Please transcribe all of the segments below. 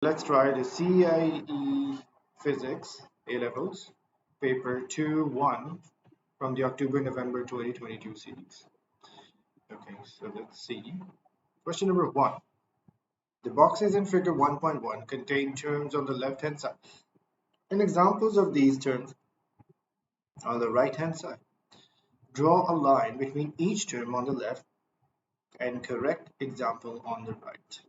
Let's try the CIE Physics A Levels paper 2-1 from the October-November 2022 series. Okay, so let's see. Question number 1. The boxes in figure 1.1 contain terms on the left-hand side and examples of these terms on the right-hand side. Draw a line between each term on the left and correct example on the right.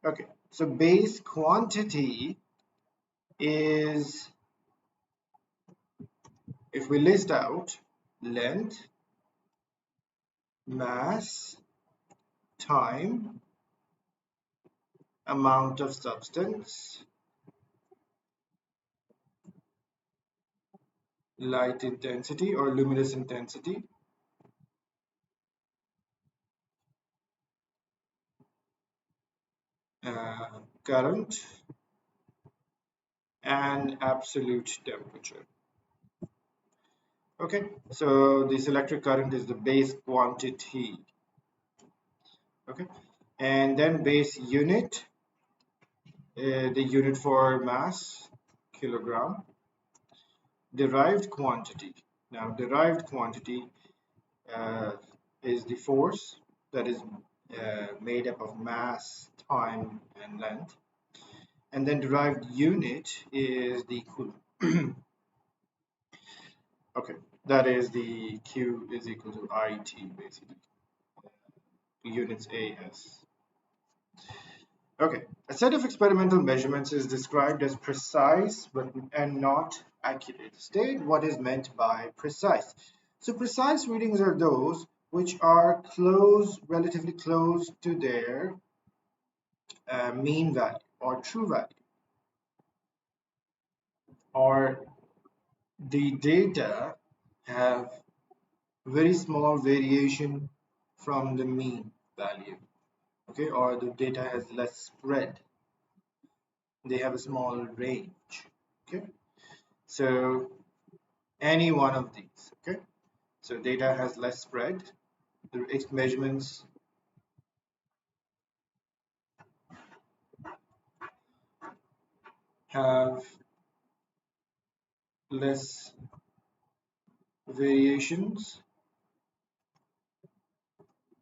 Okay, so base quantity is, if we list out length, mass, time, amount of substance, light intensity or luminous intensity, current, and absolute temperature. Okay, so this electric current is the base quantity. Okay, and then base unit, the unit for mass, kilogram. Derived quantity. Now, derived quantity is the force that is made up of mass, time, and length. And then derived unit is the coulomb. Okay, that is the Q is equal to IT basically. Units AS. Okay, a set of experimental measurements is described as precise and not accurate. State what is meant by precise. So precise readings are those which are relatively close to their mean value or true value, or the data have very small variation from the mean value, okay, or the data has less spread, they have a small range, okay. So any one of these, okay. So data has less spread, the measurements have less variations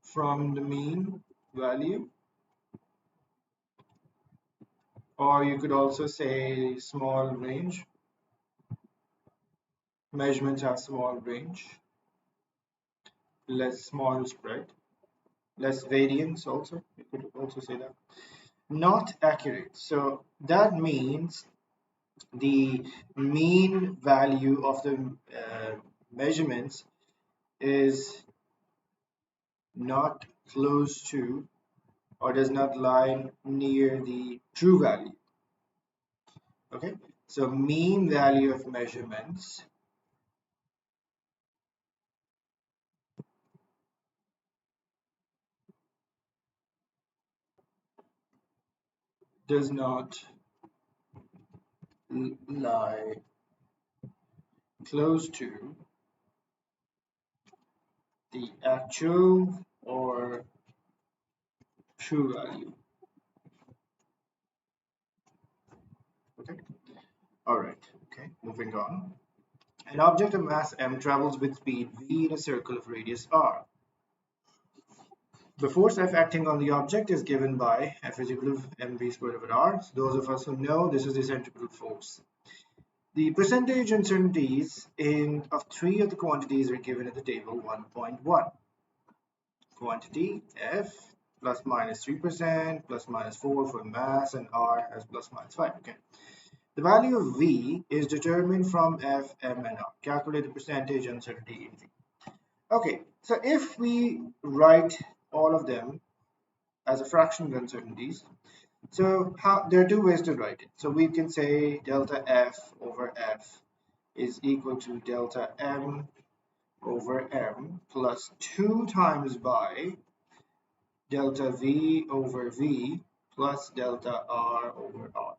from the mean value, or you could also say small range. Measurements have small range, less small spread, less variance also, you could also say that. Not accurate, so that means the mean value of the measurements is not close to or does not lie near the true value. Okay, so mean value of measurements does not lie close to the actual or true value. Okay, all right, okay, moving on. An object of mass m travels with speed v in a circle of radius r. The force F acting on the object is given by F is equal to mv squared over r. So those of us who know, this is the centripetal force. The percentage uncertainties of three of the quantities are given at the table 1.1. Quantity F plus minus 3%, plus minus 4 for mass, and R has plus minus 5. Okay. The value of V is determined from F, M, and R. Calculate the percentage uncertainty in V. Okay, so if we write all of them as a fraction of uncertainties, so there are two ways to write it. So we can say delta F over F is equal to delta M over M plus 2 times by delta V over V plus delta R over R.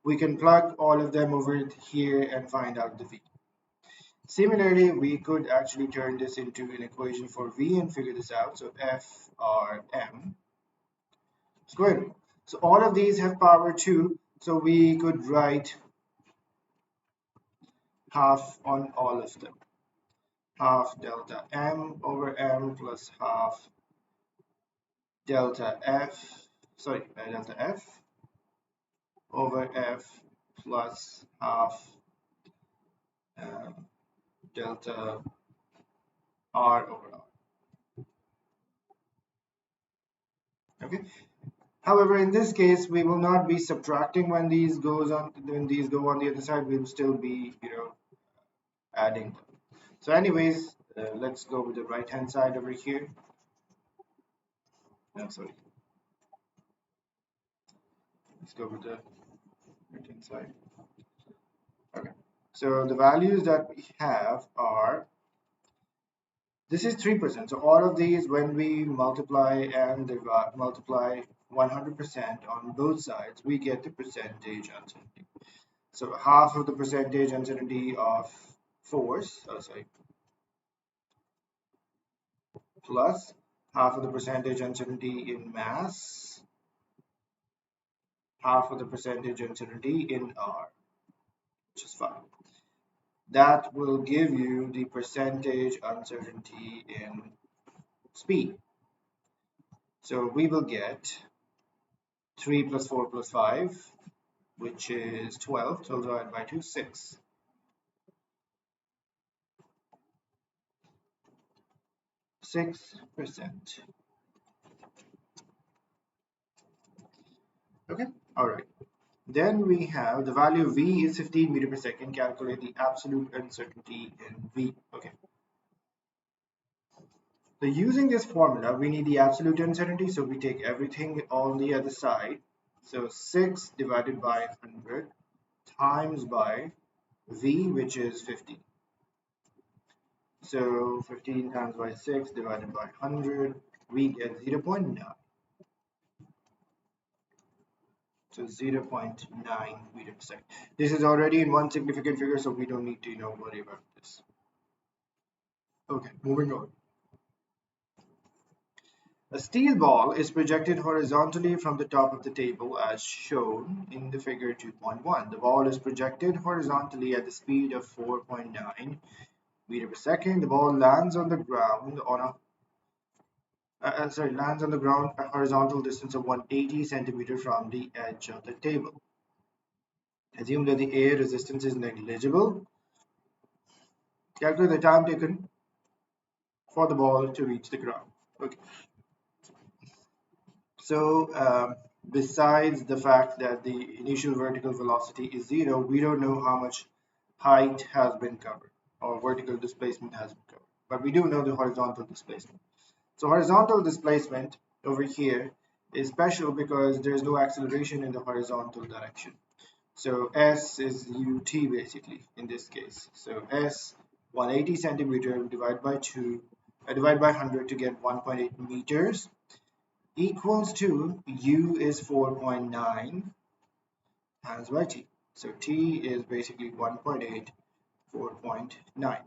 We can plug all of them over here and find out the V. Similarly, we could actually turn this into an equation for V and figure this out. So F R M squared root. So all of these have power 2, so we could write half on all of them. Half delta m over m plus half delta f, delta f over f plus half uh, delta r over r. Okay. However, in this case, we will not be subtracting when these go on the other side. We'll still be, adding them. So, anyways, let's go with the right hand side over here. No, sorry. Let's go with the right hand side. Okay. So the values that we have are, this is 3%. So all of these, when we multiply and multiply 100% on both sides, we get the percentage uncertainty. So half of the percentage uncertainty of force, plus half of the percentage uncertainty in mass, half of the percentage uncertainty in R, which is 5. That will give you the percentage uncertainty in speed. So we will get 3 plus 4 plus 5, which is 12. 12 divided by 2, 6. 6%. Okay, all right. Then we have the value of V is 15 meter per second. Calculate the absolute uncertainty in V. Okay. So using this formula, we need the absolute uncertainty. So we take everything on the other side. So 6 divided by 100 times by V, which is 15. So 15 times by 6 divided by 100, we get 0.9. So 0.9 meter per second. This is already in one significant figure, so we don't need to worry about this. Okay, moving on. A steel ball is projected horizontally from the top of the table as shown in the figure 2.1. The ball is projected horizontally at the speed of 4.9 meter per second. The ball lands on the ground lands on the ground a horizontal distance of 180 centimeter from the edge of the table. Assume that the air resistance is negligible. Calculate the time taken for the ball to reach the ground. Okay. So besides the fact that the initial vertical velocity is 0, we don't know how much height has been covered or vertical displacement has been covered. But we do know the horizontal displacement. So horizontal displacement over here is special because there's no acceleration in the horizontal direction. So S is UT basically in this case. So S 180 centimeter divided by 100 to get 1.8 meters equals to U is 4.9 times by T. So T is basically 1.8, 4.9.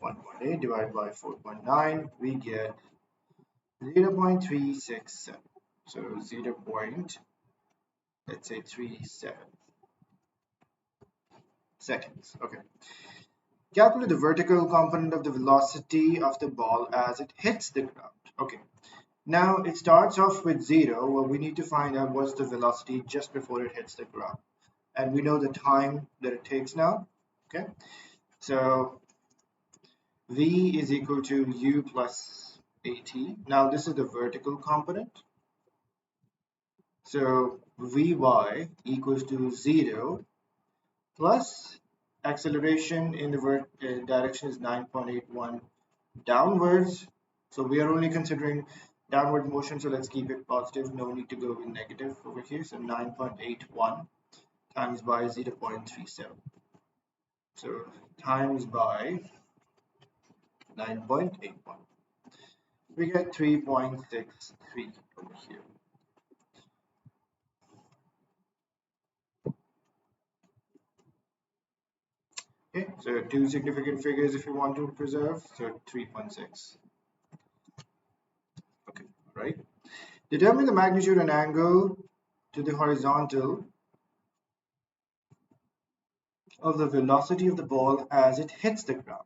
1.8 divided by 4.9, we get 0.367. So 0. Let's say 37 seconds. Okay. Calculate the vertical component of the velocity of the ball as it hits the ground. Okay. Now it starts off with 0. Well, we need to find out what's the velocity just before it hits the ground. And we know the time that it takes now. Okay. So V is equal to U plus AT. Now this is the vertical component. So Vy equals to 0 plus acceleration in the direction is 9.81 downwards. So we are only considering downward motion, so let's keep it positive. No need to go with negative over here. So 9.81 times by 0.37. So times by 9.81. We get 3.63 over here. Okay, so two significant figures if you want to preserve. So 3.6. Okay, right. Determine the magnitude and angle to the horizontal of the velocity of the ball as it hits the ground.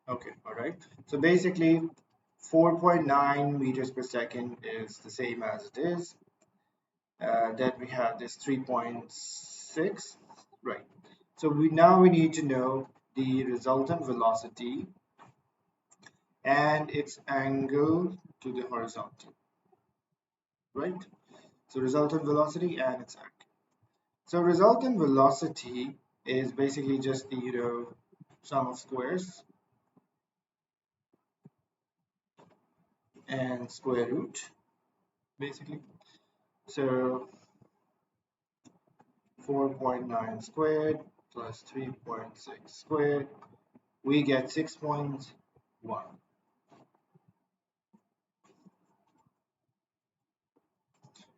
Okay, all right. So basically, 4.9 meters per second is the same as it is. Then we have this 3.6, right? So we need to know the resultant velocity and its angle to the horizontal, right? So resultant velocity and its angle. So resultant velocity is basically just the sum of squares and square root basically. So 4.9 squared plus 3.6 squared, we get 6.1.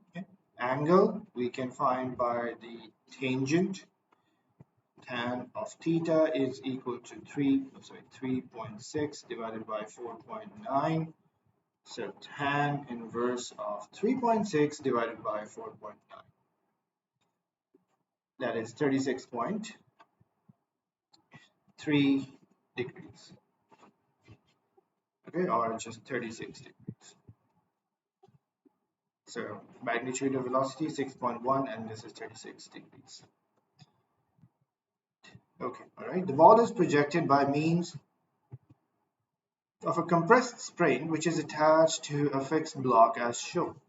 Okay. Angle we can find by the tangent. Tan of theta is equal to 3.6 divided by 4.9. So tan inverse of 3.6 divided by 4.9. That is 36.3 degrees. Okay, or just 36 degrees. So magnitude of velocity 6.1 and this is 36 degrees. Okay, all right. The ball is projected by means of a compressed spring which is attached to a fixed block as shown.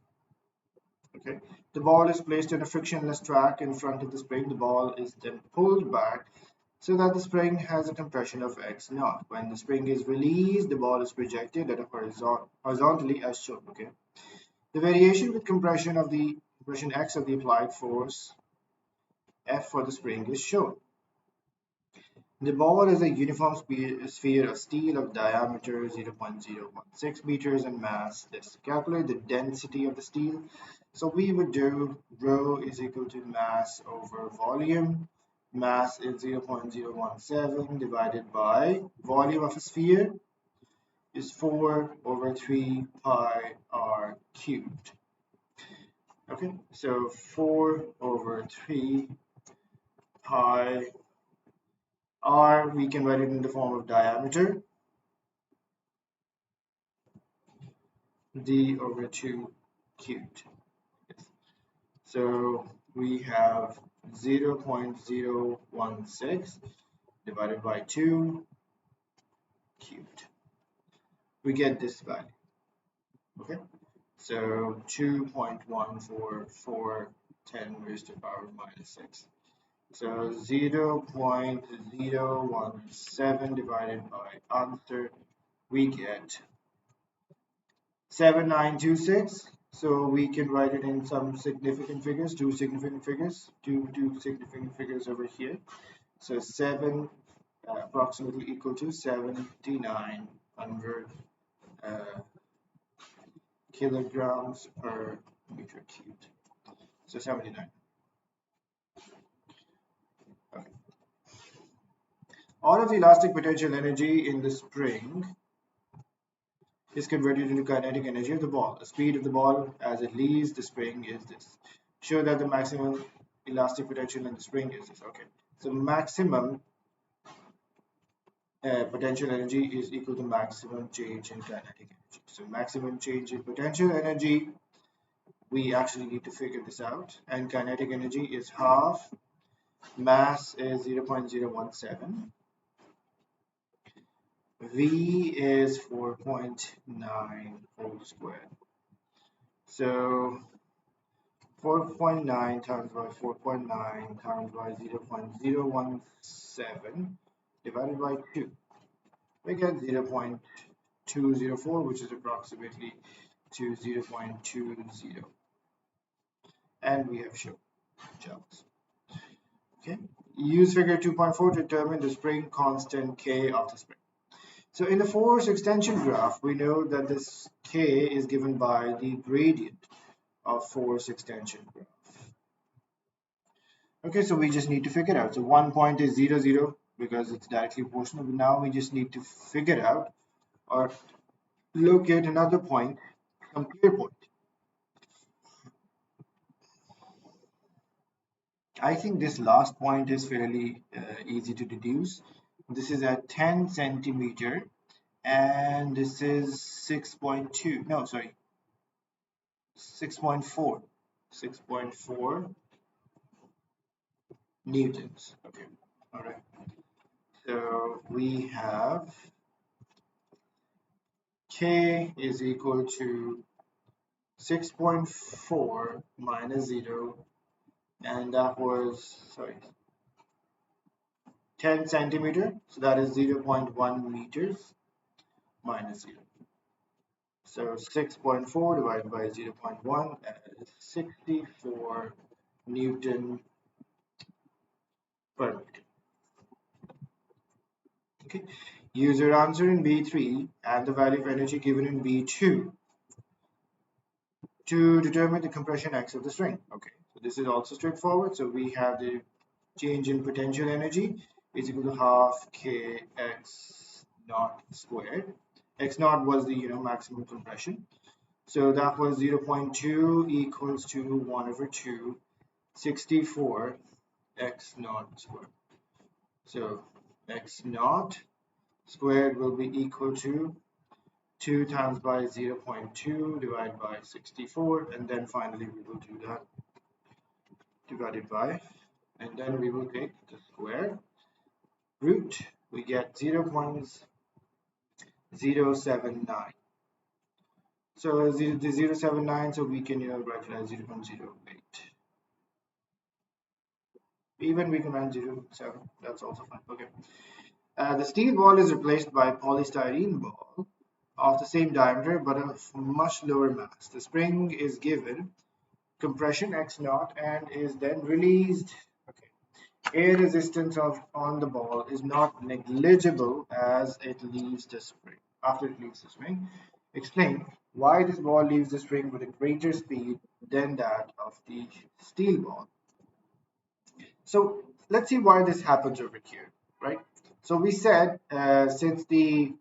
Okay, the ball is placed on a frictionless track in front of the spring. The ball is then pulled back so that the spring has a compression of x naught. When the spring is released, the ball is projected at a horizontally as shown. Okay, the variation with compression x of the applied force F for the spring is shown. The ball is a uniform sphere of steel of diameter 0.016 meters and mass. Let's calculate the density of the steel. So we would do rho is equal to mass over volume. Mass is 0.017 divided by volume of a sphere is 4 over 3 pi r cubed. Okay, so 4 over 3 pi r, we can write it in the form of diameter, d over 2 cubed. Yes. So we have 0.016 divided by 2 cubed. We get this value. Okay, so 2.144410 raised to the power minus 6. So 0.017 divided by answer, we get 7926. So we can write it in some significant figures, two significant figures over here. So 7 approximately equal to 7,900 kilograms per meter cubed. So 79. Okay. All of the elastic potential energy in the spring is converted into kinetic energy of the ball. The speed of the ball as it leaves the spring is this. Show that the maximum elastic potential in the spring is this. Okay, so maximum potential energy is equal to maximum change in kinetic energy. So maximum change in potential energy, we actually need to figure this out, and kinetic energy is half, mass is 0.017, V is 4.9 whole squared. So 4.9 times by 4.9 times by 0.017 divided by 2. We get 0.204, which is approximately to 0.20. And we have shown joules. Okay. Use figure 2.4 to determine the spring constant K of the spring. So in the force extension graph, we know that this K is given by the gradient of force extension graph. Okay, so we just need to figure out. So one point is 0, 0 because it's directly proportional. But now we just need to figure out or locate another point, some clear point. I think this last point is fairly easy to deduce. This is at 10 centimeter and this is 6.2, no, sorry, 6.4, 6.4 newtons. Okay, all right. So we have K is equal to 6.4 minus 0, and that was, sorry, 10 centimeter, so that is 0.1 meters minus 0. So 6.4 divided by 0.1 is 64 Newton per meter. Okay. Use your answer in B3 and the value of energy given in B2 to determine the compression x of the string. Okay, so this is also straightforward. So we have the change in potential energy is equal to half k x naught squared. X naught was the maximum compression. So that was 0.2 equals to 1 over 2, 64 x naught squared. So x naught squared will be equal to 2 times by 0.2 divided by 64, and then finally we will do that divided by, and then we will take the square root. We get 0.079. So the 0.79, so we can write it as 0.08. Even we can write 0.7. That's also fine. Okay. The steel ball is replaced by polystyrene ball of the same diameter but of much lower mass. The spring is given compression x naught and is then released. Okay. Air resistance on the ball is not negligible as it leaves the spring. After it leaves the spring, explain why this ball leaves the spring with a greater speed than that of the steel ball. So let's see why this happens over here, right? So we said since the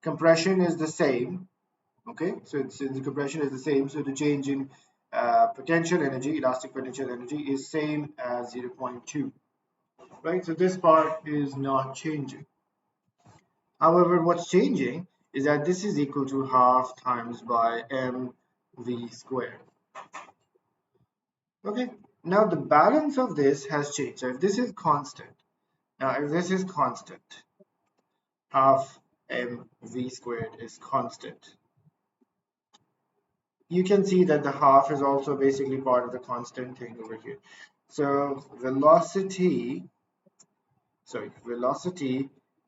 compression is the same, okay, so since the compression is the same, so the change in potential energy, elastic potential energy, is same as 0.2, right? So this part is not changing. However, what's changing is that this is equal to half times by mv squared. Okay, now the balance of this has changed. So if this is constant, half mv squared is constant. You can see that the half is also basically part of the constant thing over here. So velocity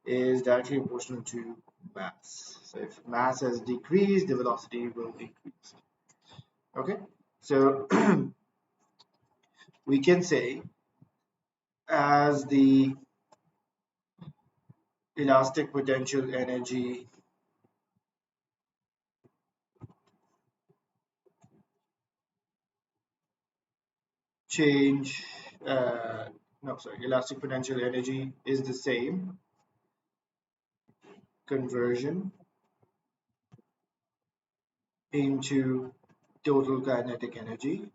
is directly proportional to mass. So if mass has decreased, the velocity will increase. Okay, so we can say as the elastic potential energy change, elastic potential energy is the same, conversion into total kinetic energy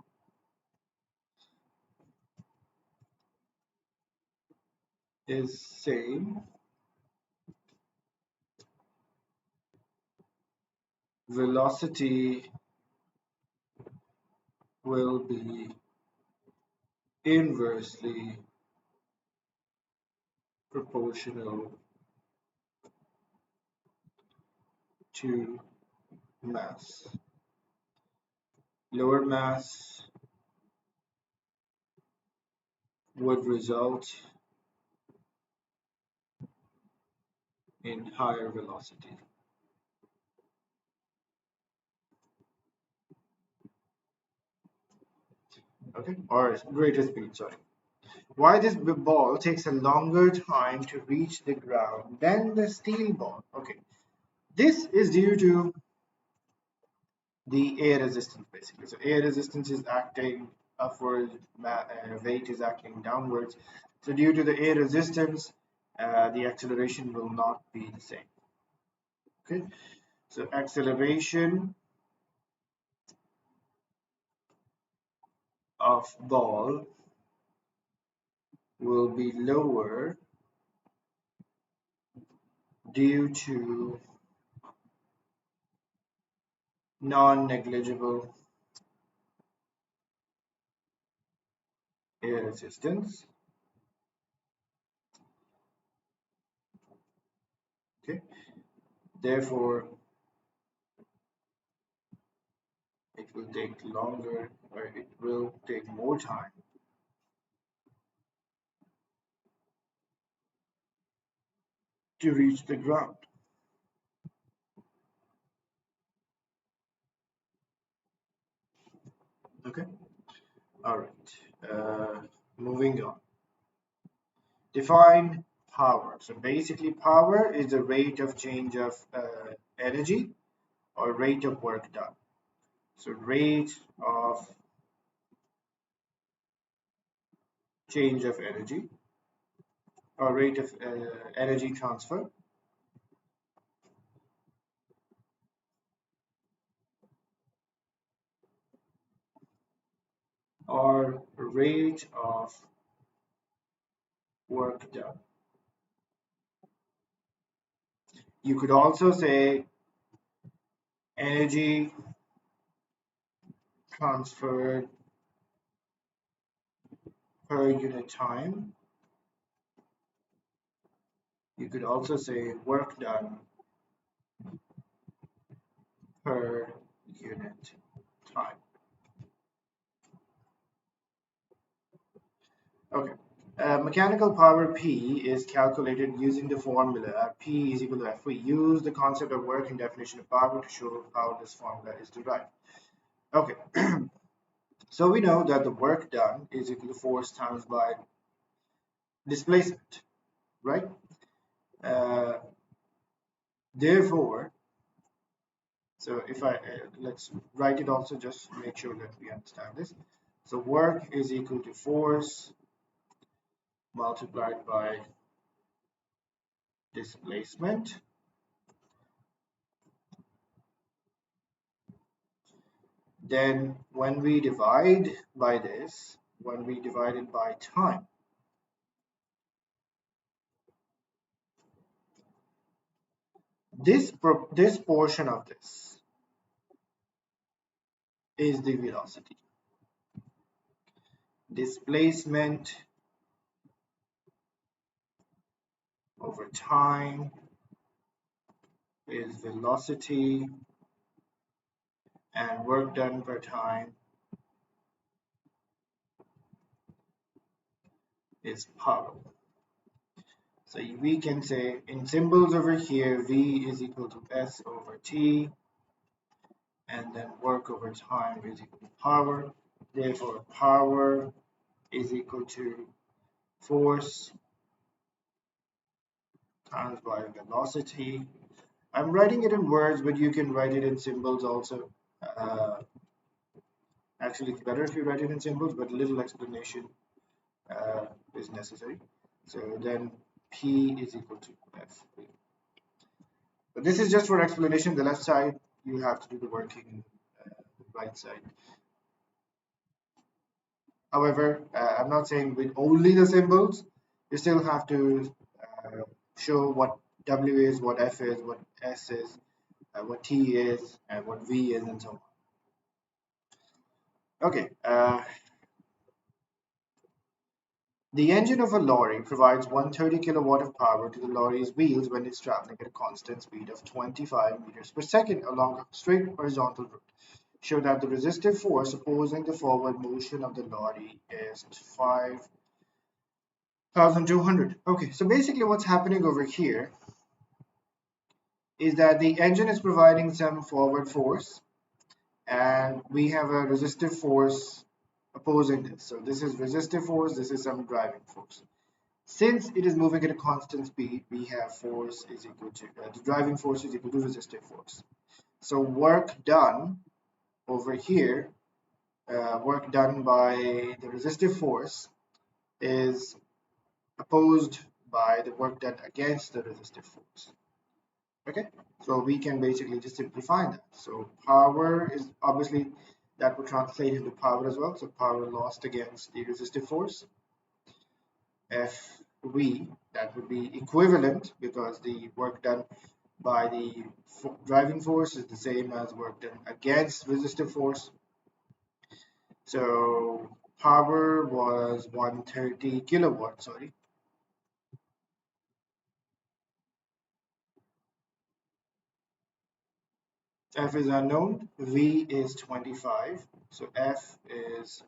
is same, velocity will be inversely proportional to mass. Lower mass would result in higher velocity. Okay, or greater speed, sorry. Why this ball takes a longer time to reach the ground than the steel ball? Okay, this is due to the air resistance basically. So air resistance is acting upward, weight is acting downwards. So due to the air resistance, the acceleration will not be the same. Okay, so acceleration of ball will be lower due to non-negligible air resistance. Okay, therefore it will take longer, or it will take more time to reach the ground. Okay, all right. Moving on. Define power. So basically, power is the rate of change of energy or rate of work done. So rate of change of energy or rate of energy transfer or rate of work done. You could also say energy transferred per unit time. You could also say work done per unit time. Okay. Mechanical power P is calculated using the formula P is equal to F. We use the concept of work and definition of power to show how this formula is derived. Okay. So we know that the work done is equal to force times by displacement, right? Uh, Therefore, so if let's write it also just to make sure that we understand this. So work is equal to force multiplied by displacement. Then when we divide by this, when we divide it by time, this portion of this is the velocity. Displacement over time is velocity, and work done per time is power. So we can say in symbols over here, V is equal to S over T, and then work over time is equal to power. Therefore, power is equal to force times by velocity. I'm writing it in words, but you can write it in symbols also. Actually, it's better if you write it in symbols, but a little explanation is necessary. So then P is equal to F. But this is just for explanation. The left side, you have to do the working, the right side. However, I'm not saying with only the symbols. You still have to show what W is, what F is, what S is, what T is, and what V is, and so on. Okay. The engine of a lorry provides 130 kilowatt of power to the lorry's wheels when it's traveling at a constant speed of 25 meters per second along a straight horizontal route. Show that the resistive force opposing the forward motion of the lorry is 5,200. Okay, so basically what's happening over here is that the engine is providing some forward force and we have a resistive force opposing this. So this is resistive force, this is some driving force. Since it is moving at a constant speed, we have force is equal to, the driving force is equal to resistive force. So work done over here, work done by the resistive force is opposed by the work done against the resistive force. Okay, so we can basically just simplify that. So power is obviously that would translate into power as well. So power lost against the resistive force. FV, that would be equivalent because the work done by the driving force is the same as work done against resistive force. So power was 130 kilowatts, sorry. F is unknown, V is 25. So F is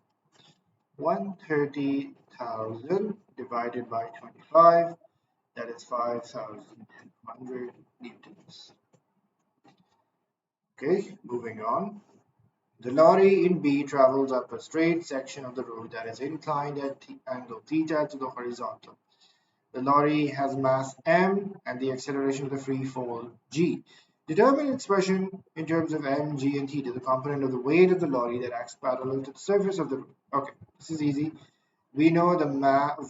130,000 divided by 25, that is 5,200 newtons. Okay, moving on. The lorry in B travels up a straight section of the road that is inclined at angle theta to the horizontal. The lorry has mass m and the acceleration of the free fall g. Determine expression in terms of m, g, and theta, the component of the weight of the lorry that acts parallel to the surface of the road. Okay, this is easy. We know the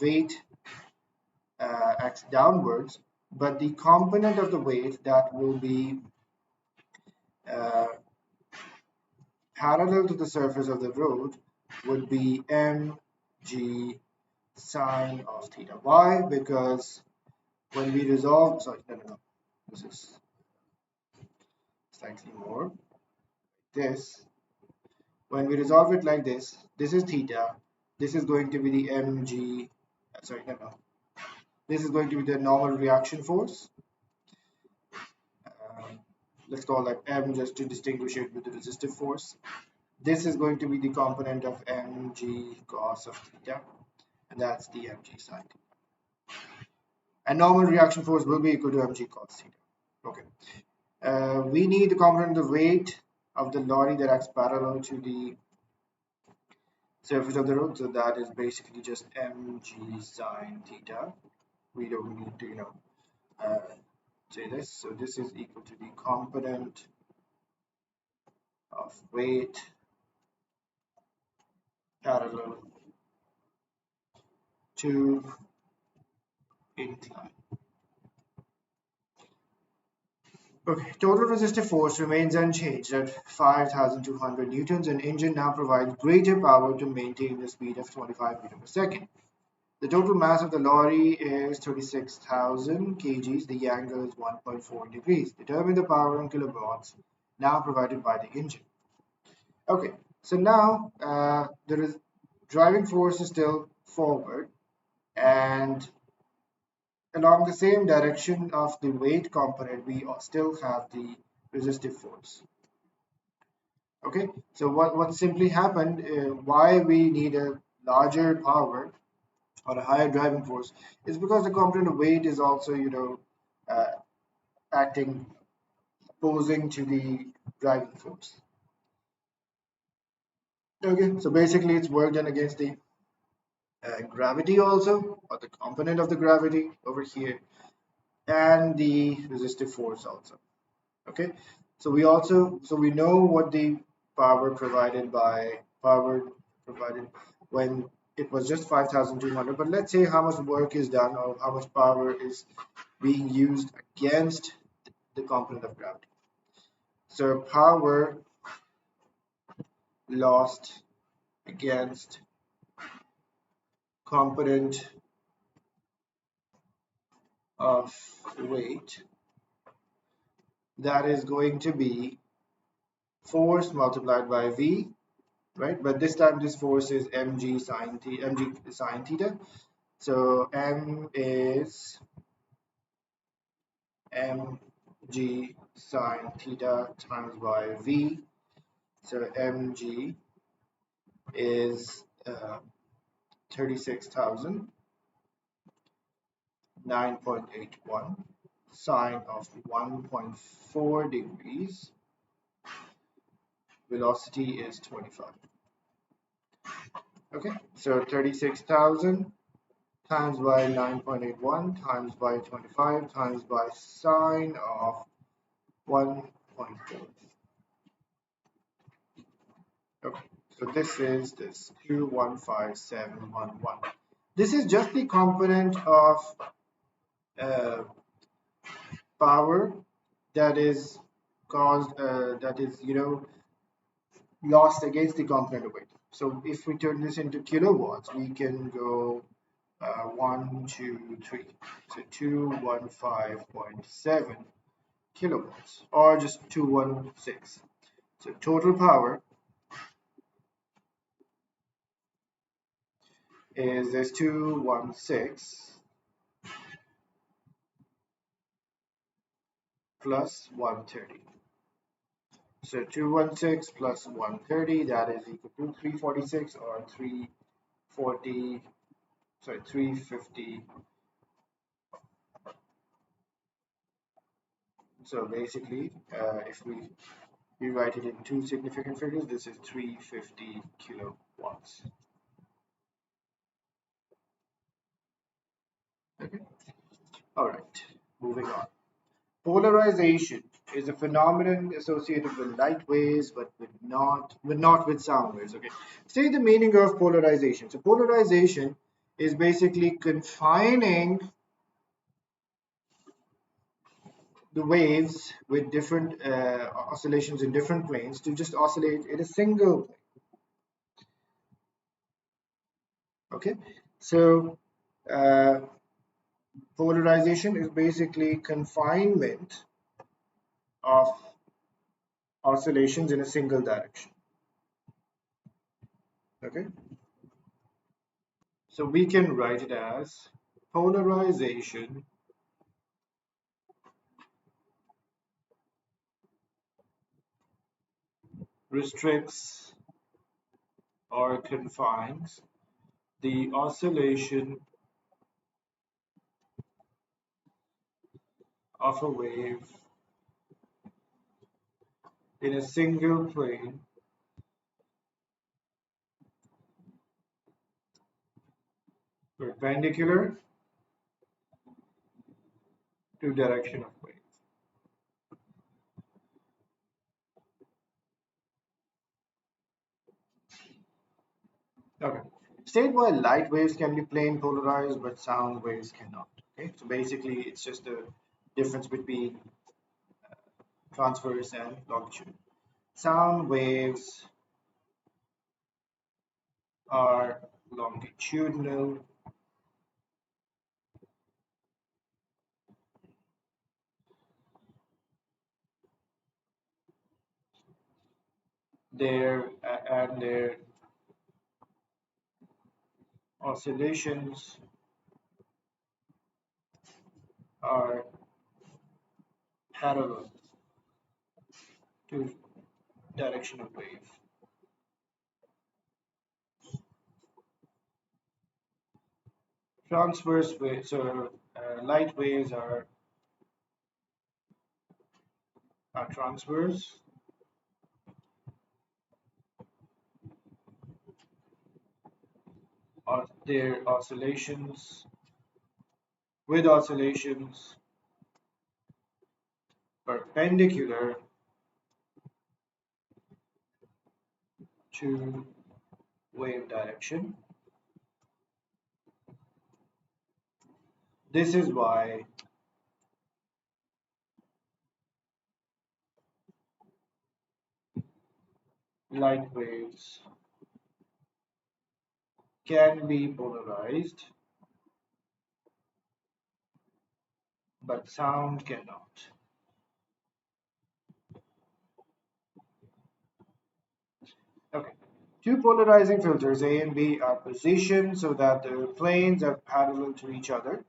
weight acts downwards, but the component of the weight that will be uh, parallel to the surface of the road would be mg sine of theta. Why? Because when we resolve, sorry, no, this is slightly more. This, when we resolve it like this is theta. This is going to be the mg. Sorry, no. This is going to be the normal reaction force. Um, let's call that m just to distinguish it with the resistive force. This is going to be the component of mg cos of theta, and that's the mg sine. And normal reaction force will be equal to mg cos theta. Okay. We need the component of the weight of the lorry that acts parallel to the surface of the road. So that is basically just mg sine theta. We don't need to, say this. So this is equal to the component of weight parallel to incline. Okay, total resistive force remains unchanged at 5,200 newtons. An engine now provides greater power to maintain the speed of 25 meters per second. The total mass of the lorry is 36,000 kgs. The angle is 1.4 degrees. Determine the power in kilowatts now provided by the engine. Okay, so now the driving force is still forward, and along the same direction of the weight component, we still have the resistive force. Okay, so what simply happened, why we need a larger power or a higher driving force is because the component of weight is also, uh, acting opposing to the driving force. Okay, so basically it's work done against the gravity also, or the component of the gravity over here, and the resistive force also. Okay, so we know what the power provided when it was just 5,200, but let's say how much work is done or how much power is being used against the component of gravity. So power lost against component of weight, that is going to be force multiplied by V, right? But this time this force is mg sine theta. So m is mg sine theta times by V. So mg is 36,000, 9.81, sine of 1.4 degrees, velocity is 25. Okay, so 36,000 times by 9.81 times by 25 times by sine of 1.4. Okay, so this is this 215,711. This is just the component of uh, power that is lost against the component of weight. So if we turn this into kilowatts, we can go 1, 2, 3. So 215.7 kilowatts, or just 216. So total power is this 216 plus 130. So 216 plus 130, that is equal to 346 or 340, sorry, 350. So basically, if we rewrite it in two significant figures, this is 350 kilowatts. Okay. All right. Moving on. Polarization is a phenomenon associated with light waves, but not with sound waves. Okay. State the meaning of polarization. So polarization is basically confining the waves with different oscillations in different planes to just oscillate in a single plane. Okay. So uh, polarization is basically confinement of oscillations in a single direction. Okay. So we can write it as polarization restricts or confines the oscillation of a wave in a single plane perpendicular to direction of wave. Okay. State why light waves can be plane polarized but sound waves cannot. Okay. So basically it's just the difference between transverse and longitudinal. Sound waves are longitudinal their oscillations are parallel to direction of wave. Transverse waves, so light waves are transverse, or their oscillations with oscillations perpendicular to wave direction. This is why light waves can be polarized, but sound cannot. Okay. Two polarizing filters, A and B, are positioned so that the planes are parallel to each other.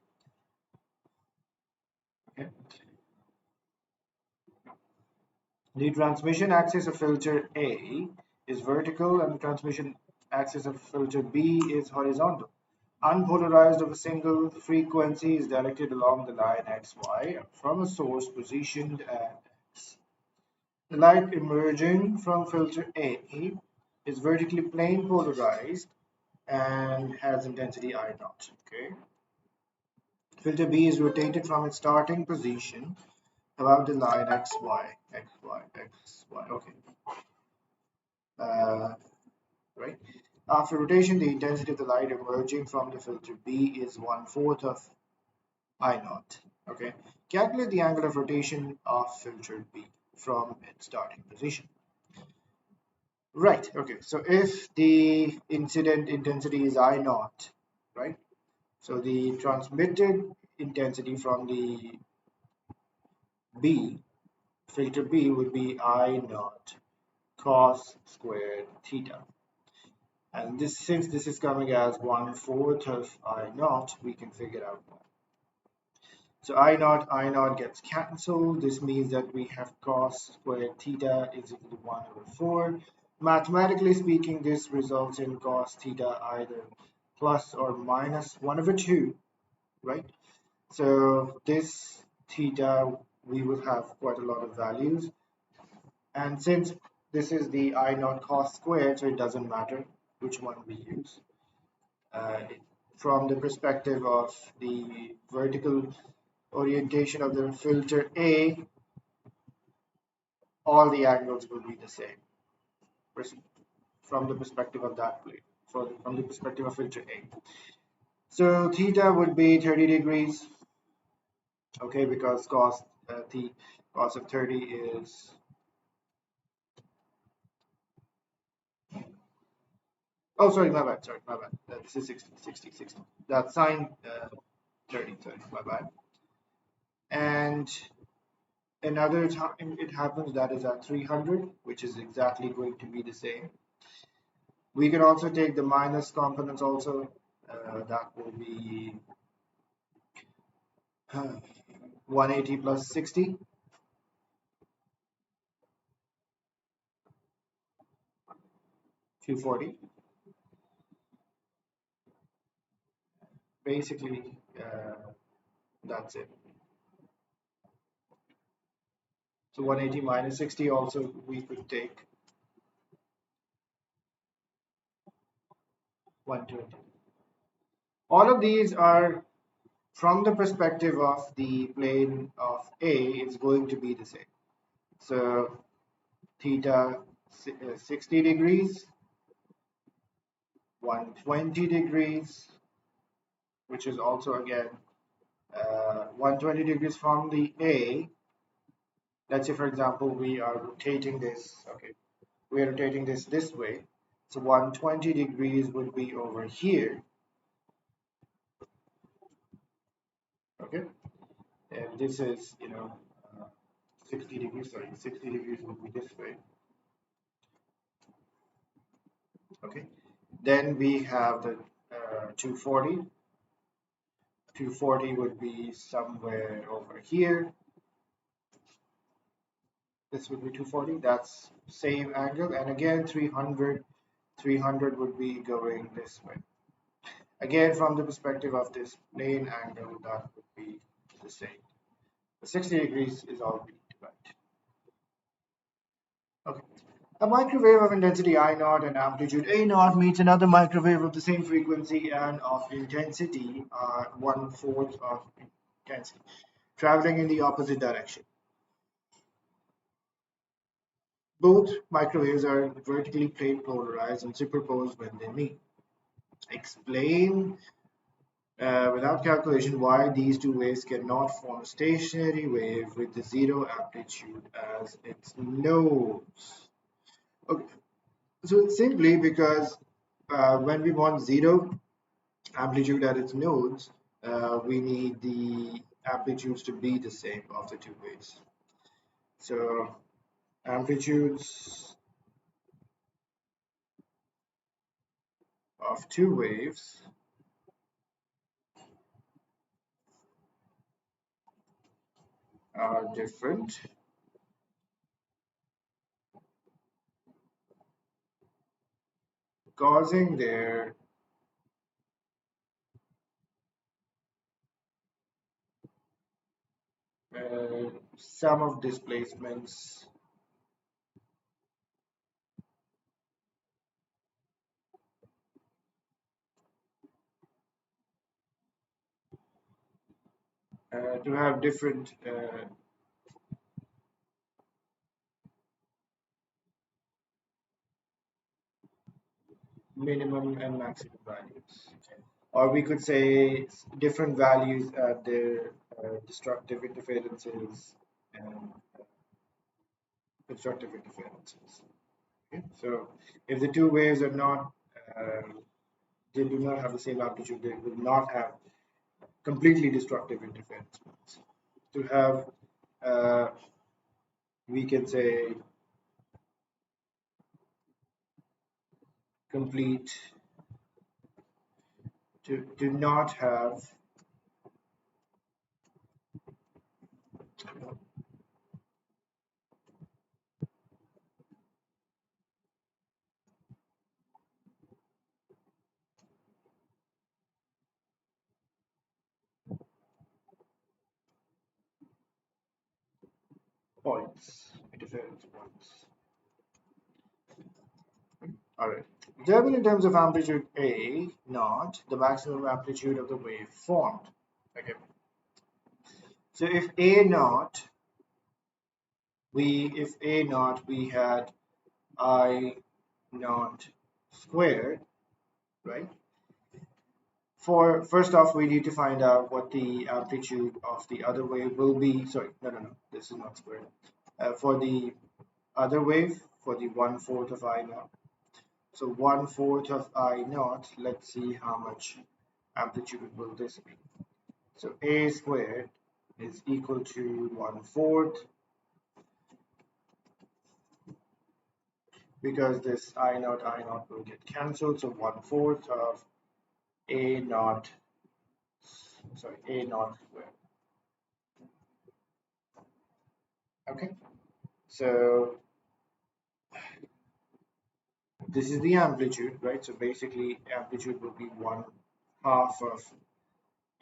Okay. The transmission axis of filter A is vertical and the transmission axis of filter B is horizontal. Unpolarized of a single frequency is directed along the line XY from a source positioned at X. The light emerging from filter A is vertically plane polarized and has intensity I naught. Okay. Filter B is rotated from its starting position about the line XY, XY, XY. Okay. Right. After rotation, the intensity of the light emerging from the filter B is 1/4 of I naught. Okay. Calculate the angle of rotation of filter B from its starting position. Right. Okay. So if the incident intensity is I naught, right? So the transmitted intensity from the B, filter B, would be I naught cos squared theta. And this, since this is coming as 1/4 of I naught, we can figure out that. So I naught gets cancelled. This means that we have cos squared theta is equal to 1/4. Mathematically speaking, this results in cos theta either plus or minus 1/2, right? So this theta, we will have quite a lot of values. And since this is the I naught cos squared, so it doesn't matter which one we use. Uh, from the perspective of the vertical orientation of the filter A, all the angles will be the same from the perspective of that plane, from the perspective of filter A. So theta would be 30 degrees, okay, because the cos of 30 is, oh, sorry, my bad. This is 60. That's sine 30, my bad. And another time it happens that is at 300, which is exactly going to be the same. We can also take the minus components also. That will be 180 plus 60. 240. Basically, that's it. So 180 minus 60 also we could take 120. All of these are from the perspective of the plane of A, it's going to be the same. So theta 60 degrees, 120 degrees, which is also again 120 degrees from the A. Let's say, for example, we are rotating this, okay, we are rotating this way. So 120 degrees would be over here, okay? And this is, 60 degrees, sorry, 60 degrees would be this way, okay? Then we have the 240. 240 would be somewhere over here. This would be 240. That's same angle. And again, 300 would be going this way. Again, from the perspective of this plane angle, that would be the same. The 60 degrees is all we need to write. Okay. A microwave of intensity I naught and amplitude A naught meets another microwave of the same frequency and of intensity 1/4 of intensity, traveling in the opposite direction. Both microwaves are vertically plane polarized and superposed when they meet. Explain without calculation why these two waves cannot form a stationary wave with the zero amplitude as its nodes. Okay. So simply because when we want zero amplitude at its nodes, we need the amplitudes to be the same of the two waves. So amplitudes of two waves are different, causing their sum of displacements to have different minimum and maximum values. Or we could say different values at their destructive interferences and constructive interferences. Okay? So if the two waves are not, they do not have the same amplitude, they will not have completely destructive interference modes. To have, we can say, complete, to not have points, interference points. All right. Determine in terms of amplitude A naught the maximum amplitude of the wave formed. Okay. So if A naught, we had I naught squared, right? For first off, we need to find out what the amplitude of the other wave will be. Sorry, no. This is not squared. For the other wave, for the 1/4 of I naught. So 1/4 of I naught, let's see how much amplitude will this be. So A squared is equal to 1/4, because this I naught will get cancelled. So 1/4 of A naught, sorry, A naught squared. Okay, so this is the amplitude, right? So basically amplitude will be 1/2 of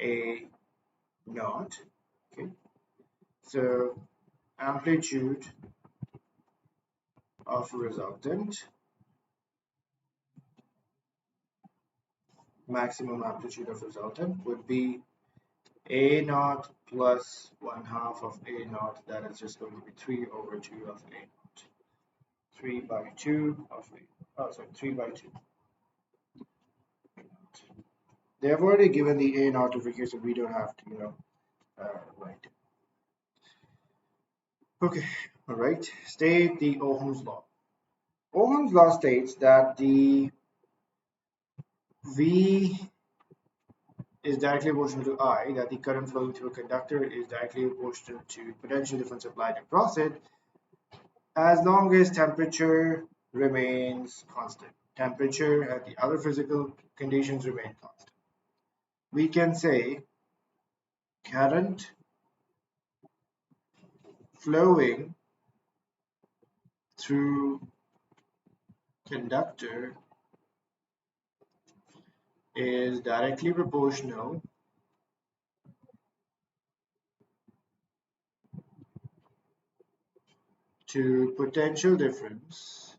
A naught. Okay, so amplitude of resultant, maximum amplitude of resultant, would be A naught plus 1/2 of A naught. That is just going to be 3/2 of A naught. 3/2 of A. Oh, sorry, 3/2. They have already given the A naught over here, so we don't have to, write. Okay, all right. State the Ohm's law. Ohm's law states that the V is directly proportional to I, that the current flowing through a conductor is directly proportional to potential difference applied across it, as long as temperature remains constant. Temperature and the other physical conditions remain constant. We can say current flowing through conductor is directly proportional to potential difference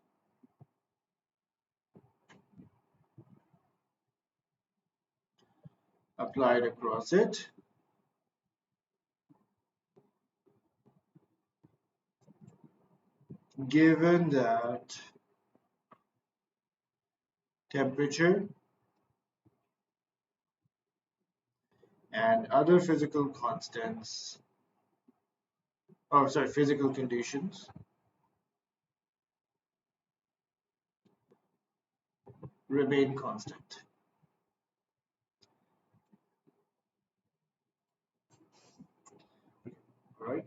applied across it, given that temperature and other physical constants, or sorry, physical conditions remain constant. All right.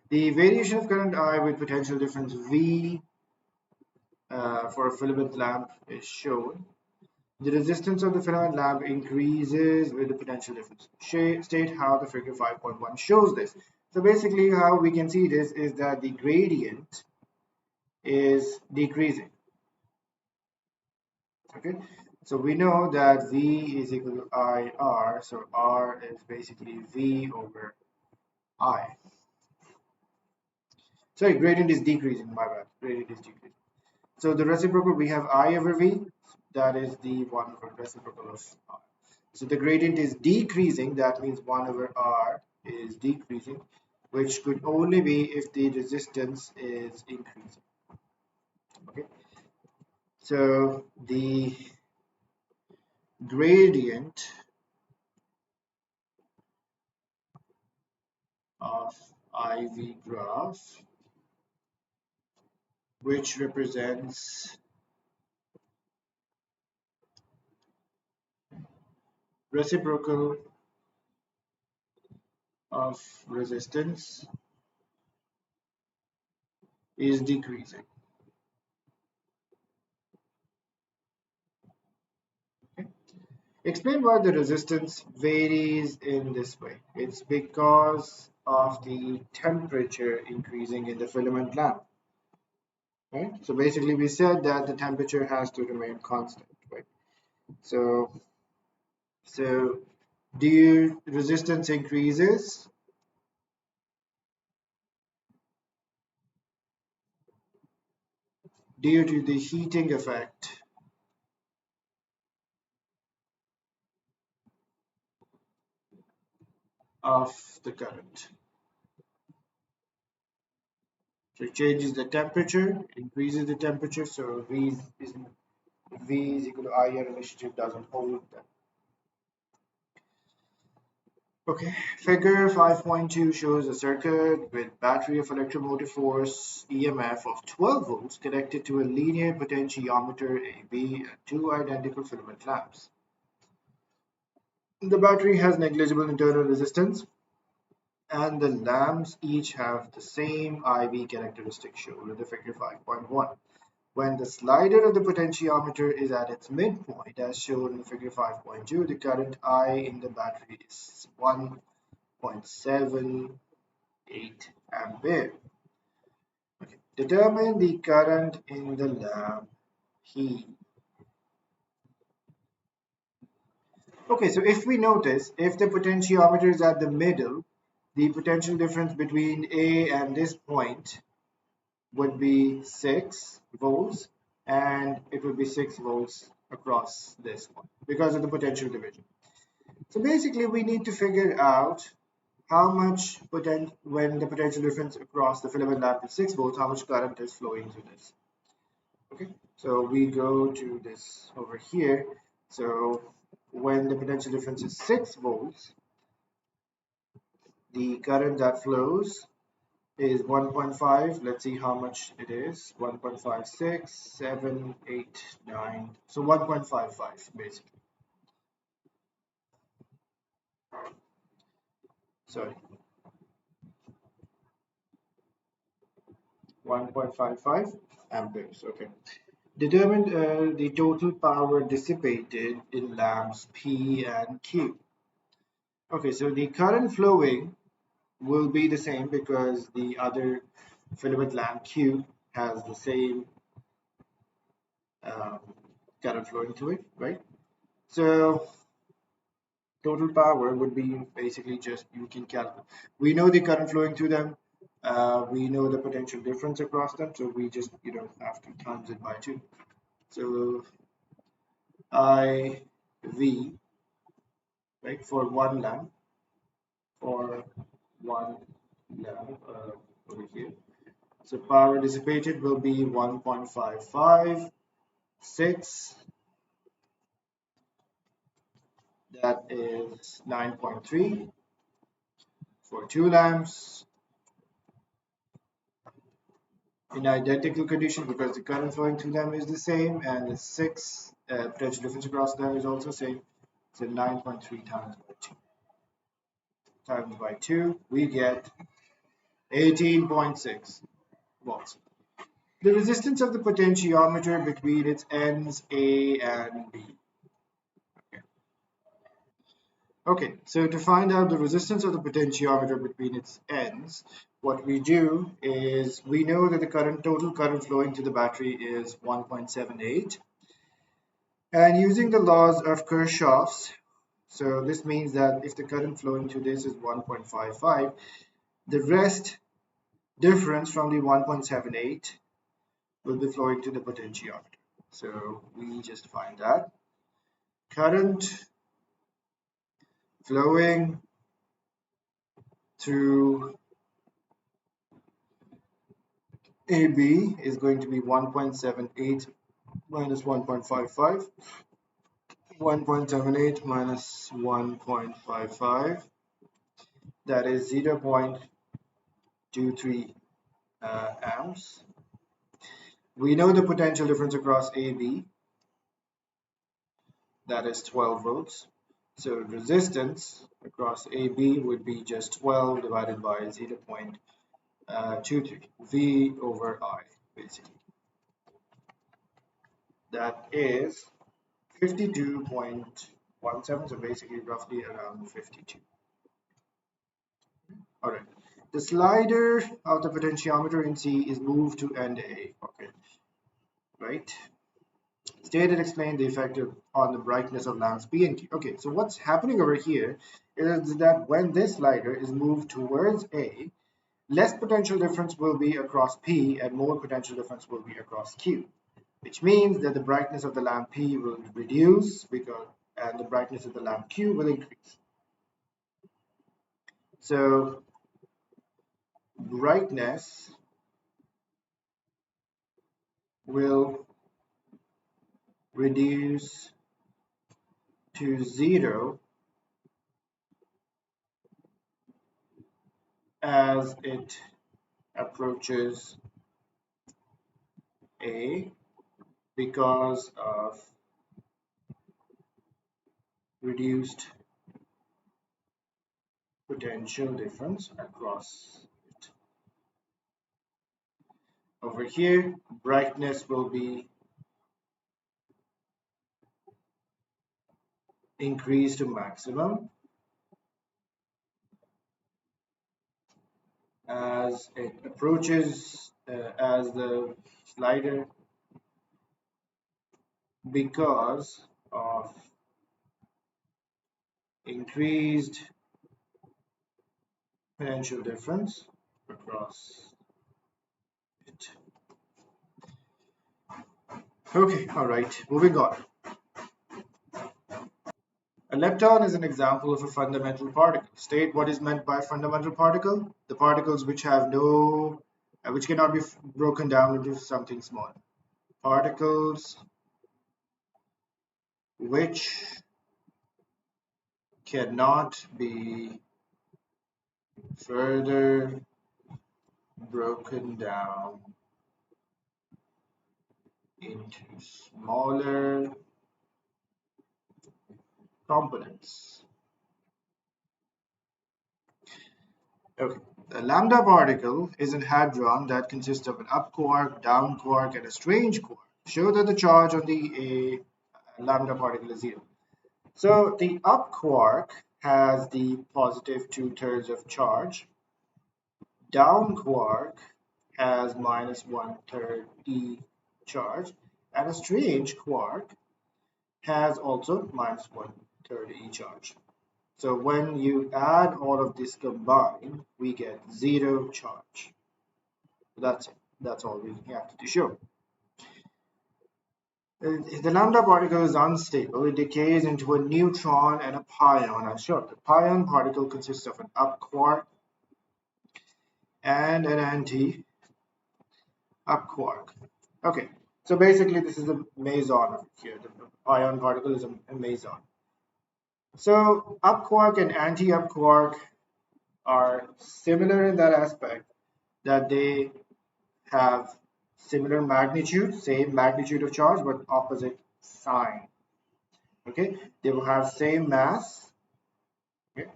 The variation of current I with potential difference V for a filament lamp is shown. The resistance of the filament lamp increases with the potential difference. State how the figure 5.1 shows this. So basically how we can see this is that the gradient is decreasing. Okay, so we know that V is equal to IR, so R is basically V over I. Sorry, gradient is decreasing, my bad. Gradient is decreasing. So the reciprocal, we have I over V, that is the 1 over reciprocal of R. So the gradient is decreasing, that means 1 over R is decreasing, which could only be if the resistance is increasing. Okay, so the gradient of IV graph, which represents reciprocal of resistance is decreasing. Okay. Explain why the resistance varies in this way. It's because of the temperature increasing in the filament lamp. Right? So basically we said that the temperature has to remain constant, right? So do resistance increases due to the heating effect of the current. So it changes the temperature, increases the temperature, so V is equal to I and relationship doesn't hold them. Okay, figure 5.2 shows a circuit with battery of electromotive force EMF of 12 volts connected to a linear potentiometer AB and two identical filament lamps. The battery has negligible internal resistance and the lamps each have the same IV characteristic shown in the figure 5.1. When the slider of the potentiometer is at its midpoint, as shown in figure 5.2, the current I in the battery is 1.78 ampere. Okay. Determine the current in the lamp P. Okay, so if we notice, if the potentiometer is at the middle, the potential difference between A and this point would be 6 volts, and it would be 6 volts across this one because of the potential division. So basically we need to figure out how much when the potential difference across the filament lamp is 6 volts, how much current is flowing through this. Okay, so we go to this over here. So when the potential difference is 6 volts, the current that flows is 1.5. Let's see how much it is. 1.56, 7, 8, 9. So 1.55 basically. Sorry. 1.55 amperes. Okay. Determine the total power dissipated in lamps P and Q. Okay, so the current flowing will be the same because the other filament lamp Q has the same um, current flowing through it, right? So total power would be basically just you can calculate. We know the current flowing through them. We know the potential difference across them, so we just have to times it by 2. So IV, right, for one lamp over here. So power dissipated will be 1.55, 6. That is 9.3 for 2 lamps in identical condition because the current flowing through them is the same and the 6 potential difference across them is also same. So 9.3 times by 2, we get 18.6 volts. The resistance of the potentiometer between its ends A and B. Okay, so to find out the resistance of the potentiometer between its ends, what we do is we know that the total current flowing to the battery is 1.78. And using the laws of Kirchhoff's, so this means that if the current flowing to this is 1.55, the rest difference from the 1.78 will be flowing to the potentiometer. So we just find that current flowing through AB is going to be 1.78 minus 1.55. 1.78 minus 1.55, that is 0.23 amps. We know the potential difference across AB, that is 12 volts. So resistance across AB would be just 12 divided by 0.23 V over I, basically. That is 52.17, so basically roughly around 52. All right. The slider of the potentiometer in C is moved to end A. Okay, right. State and explain the effect on the brightness of lamps P and Q. Okay, so what's happening over here is that when this slider is moved towards A, less potential difference will be across P and more potential difference will be across Q, which means that the brightness of the lamp P will reduce and the brightness of the lamp Q will increase. So brightness will reduce to 0 as it approaches A because of reduced potential difference across it. Over here, brightness will be increased to maximum as it approaches as the slider because of increased potential difference across it. Okay, all right, moving on. A lepton is an example of a fundamental particle. State what is meant by fundamental particle. The particles which have which cannot be broken down into something small. Particles which cannot be further broken down into smaller components. Okay. The lambda particle is a hadron that consists of an up quark, down quark, and a strange quark. Show that the charge on the lambda particle is 0. So the up quark has the positive 2/3 of charge. Down quark has minus 1/3 E charge. And a strange quark has also minus 1/3 E charge. So when you add all of this combined, we get 0 charge. That's it. That's all we have to show. The lambda particle is unstable. It decays into a neutron and a pion. I'll show. The pion particle consists of an up quark and an anti-up quark. Okay, so basically this is a meson here. The pion particle is a meson. So up quark and anti-up quark are similar in that aspect that they have similar magnitude, same magnitude of charge, but opposite sign. Okay, they will have same mass. Okay,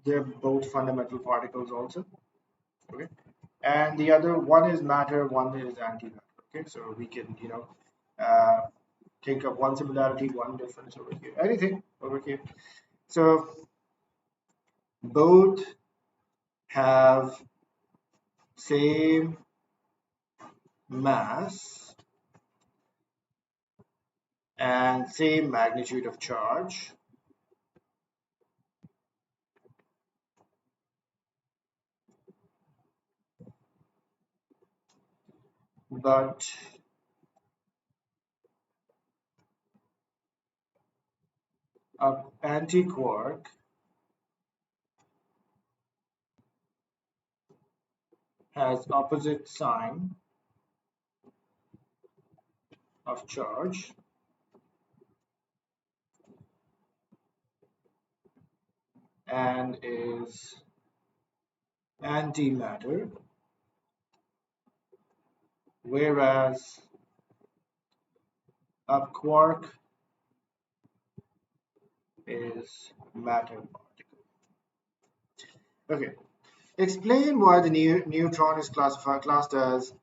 they're both fundamental particles also. Okay, and the other one is matter, one is antimatter. Okay, so we can think of one similarity, one difference over here, anything over here. So both have same mass and same magnitude of charge, but an antiquark has opposite sign of charge and is antimatter, whereas a quark is matter particle. Okay. Explain why the neutron is classed as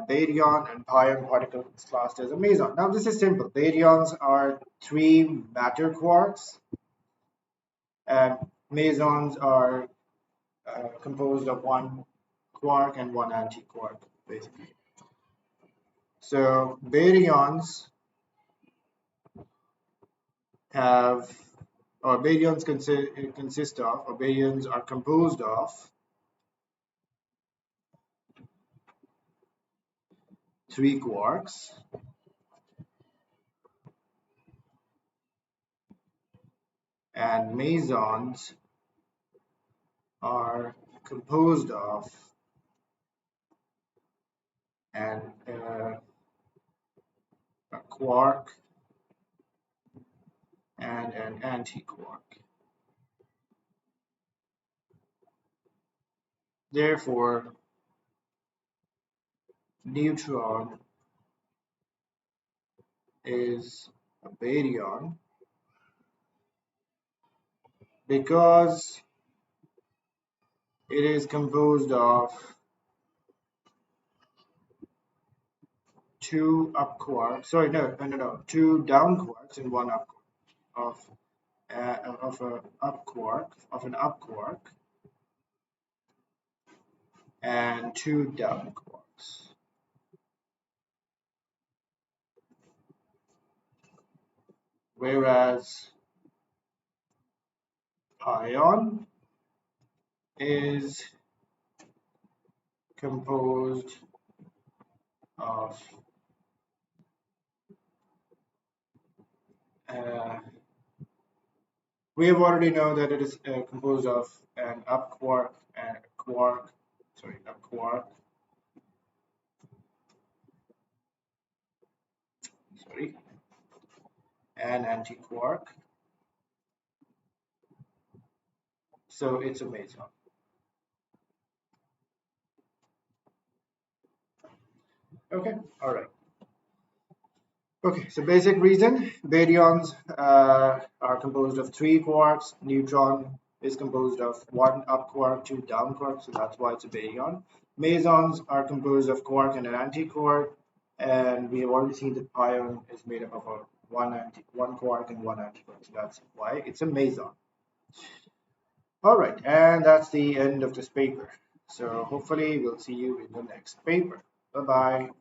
baryon and pion particle is classed as a meson. Now this is simple. Baryons are three matter quarks and mesons are composed of one quark and one anti-quark, basically. So baryons have, or baryons consist of, or baryons are composed of three quarks and mesons are composed of and a quark and an antiquark. Therefore, neutron is a baryon because it is composed of two up quarks. Sorry, no, two down quarks and one up quark of an up quark and two down quarks. Whereas pion is composed of we have already know that it is composed of an up quark and a quark, and anti-quark. So it's a meson. Okay, all right. Okay, so basic reason, baryons are composed of three quarks, neutron is composed of one up quark, two down quarks, so that's why it's a baryon. Mesons are composed of quark and an anti-quark, and we have already seen that pion is made up of one quark and one anti-quark, so that's why it's a meson. All right, and that's the end of this paper. So hopefully we'll see you in the next paper. Bye-bye.